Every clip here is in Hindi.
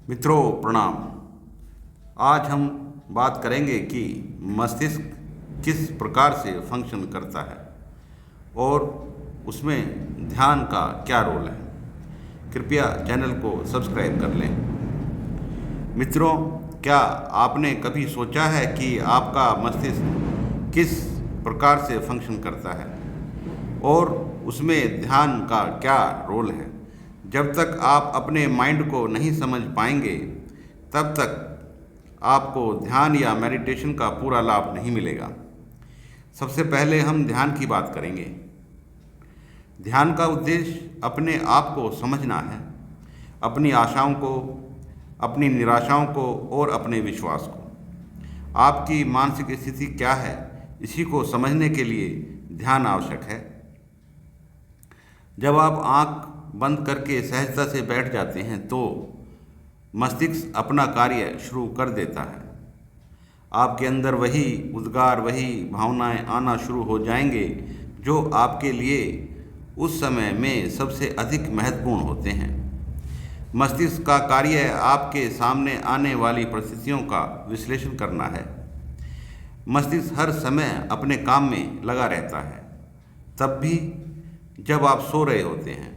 मित्रों प्रणाम। आज हम बात करेंगे कि मस्तिष्क किस प्रकार से फंक्शन करता है और उसमें ध्यान का क्या रोल है। कृपया चैनल को सब्सक्राइब कर लें। मित्रों, क्या आपने कभी सोचा है कि आपका मस्तिष्क किस प्रकार से फंक्शन करता है और उसमें ध्यान का क्या रोल है? जब तक आप अपने माइंड को नहीं समझ पाएंगे तब तक आपको ध्यान या मेडिटेशन का पूरा लाभ नहीं मिलेगा। सबसे पहले हम ध्यान की बात करेंगे। ध्यान का उद्देश्य अपने आप को समझना है, अपनी आशाओं को, अपनी निराशाओं को और अपने विश्वास को। आपकी मानसिक स्थिति क्या है, इसी को समझने के लिए ध्यान आवश्यक है। जब आप आँख बंद करके सहजता से बैठ जाते हैं तो मस्तिष्क अपना कार्य शुरू कर देता है। आपके अंदर वही उद्गार, वही भावनाएं आना शुरू हो जाएंगे जो आपके लिए उस समय में सबसे अधिक महत्वपूर्ण होते हैं। मस्तिष्क का कार्य आपके सामने आने वाली परिस्थितियों का विश्लेषण करना है। मस्तिष्क हर समय अपने काम में लगा रहता है, तब भी जब आप सो रहे होते हैं।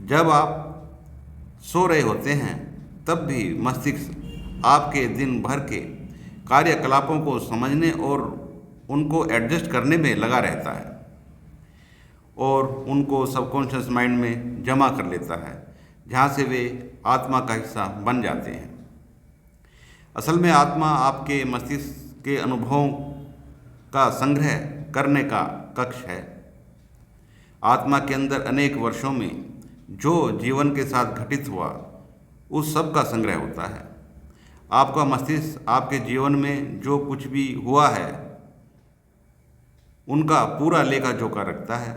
जब आप सो रहे होते हैं तब भी मस्तिष्क आपके दिन भर के कार्यकलापों को समझने और उनको एडजस्ट करने में लगा रहता है और उनको सबकॉन्शियस माइंड में जमा कर लेता है, जहाँ से वे आत्मा का हिस्सा बन जाते हैं। असल में आत्मा आपके मस्तिष्क के अनुभवों का संग्रह करने का कक्ष है। आत्मा के अंदर अनेक वर्षों में जो जीवन के साथ घटित हुआ उस सब का संग्रह होता है। आपका मस्तिष्क आपके जीवन में जो कुछ भी हुआ है उनका पूरा लेखा जोखा रखता है।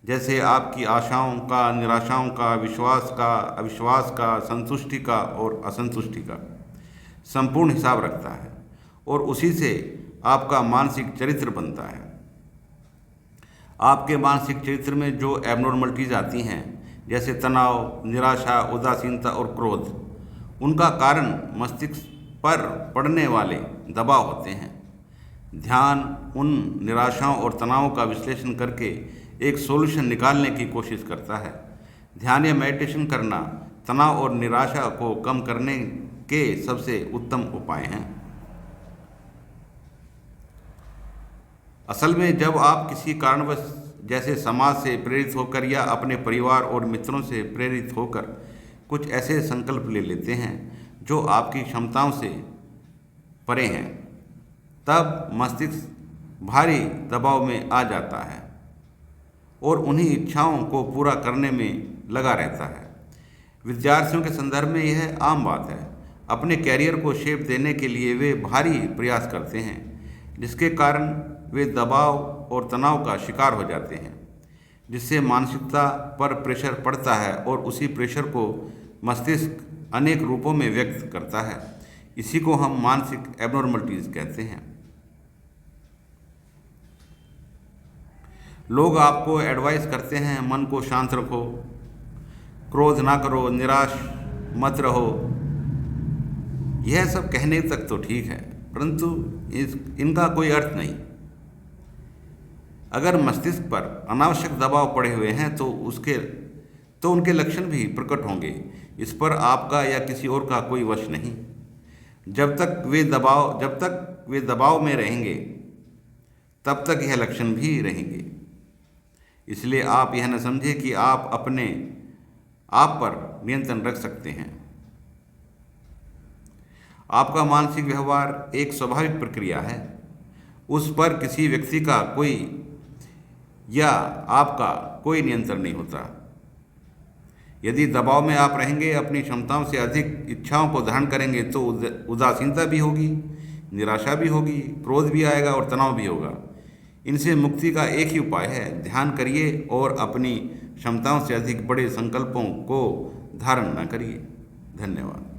जैसे आपकी आशाओं का, निराशाओं का, विश्वास का, अविश्वास का, संतुष्टि का और असंतुष्टि का संपूर्ण हिसाब रखता है और उसी से आपका मानसिक चरित्र बनता है। आपके मानसिक चरित्र में जो एबनॉर्मलिटीज़ आती हैं, जैसे तनाव, निराशा, उदासीनता और क्रोध, उनका कारण मस्तिष्क पर पड़ने वाले दबाव होते हैं। ध्यान उन निराशाओं और तनावों का विश्लेषण करके एक सॉल्यूशन निकालने की कोशिश करता है। ध्यान या मेडिटेशन करना तनाव और निराशा को कम करने के सबसे उत्तम उपाय हैं। असल में जब आप किसी कारणवश, जैसे समाज से प्रेरित होकर या अपने परिवार और मित्रों से प्रेरित होकर कुछ ऐसे संकल्प ले लेते हैं जो आपकी क्षमताओं से परे हैं, तब मस्तिष्क भारी दबाव में आ जाता है और उन्हीं इच्छाओं को पूरा करने में लगा रहता है। विद्यार्थियों के संदर्भ में यह आम बात है। अपने कैरियर को शेप देने के लिए वे भारी प्रयास करते हैं, जिसके कारण वे दबाव और तनाव का शिकार हो जाते हैं, जिससे मानसिकता पर प्रेशर पड़ता है और उसी प्रेशर को मस्तिष्क अनेक रूपों में व्यक्त करता है। इसी को हम मानसिक एबनॉर्मलिटीज़ कहते हैं। लोग आपको एडवाइस करते हैं, मन को शांत रखो, क्रोध ना करो, निराश मत रहो। यह सब कहने तक तो ठीक है, परंतु इनका कोई अर्थ नहीं। अगर मस्तिष्क पर अनावश्यक दबाव पड़े हुए हैं तो उनके लक्षण भी प्रकट होंगे। इस पर आपका या किसी और का कोई वश नहीं। जब तक वे दबाव में रहेंगे तब तक यह लक्षण भी रहेंगे। इसलिए आप यह न समझें कि आप अपने आप पर नियंत्रण रख सकते हैं। आपका मानसिक व्यवहार एक स्वाभाविक प्रक्रिया है। उस पर किसी व्यक्ति का कोई या आपका कोई नियंत्रण नहीं होता। यदि दबाव में आप रहेंगे, अपनी क्षमताओं से अधिक इच्छाओं को धारण करेंगे तो उदासीनता भी होगी, निराशा भी होगी, क्रोध भी आएगा और तनाव भी होगा। इनसे मुक्ति का एक ही उपाय है, ध्यान करिए और अपनी क्षमताओं से अधिक बड़े संकल्पों को धारण न करिए। धन्यवाद।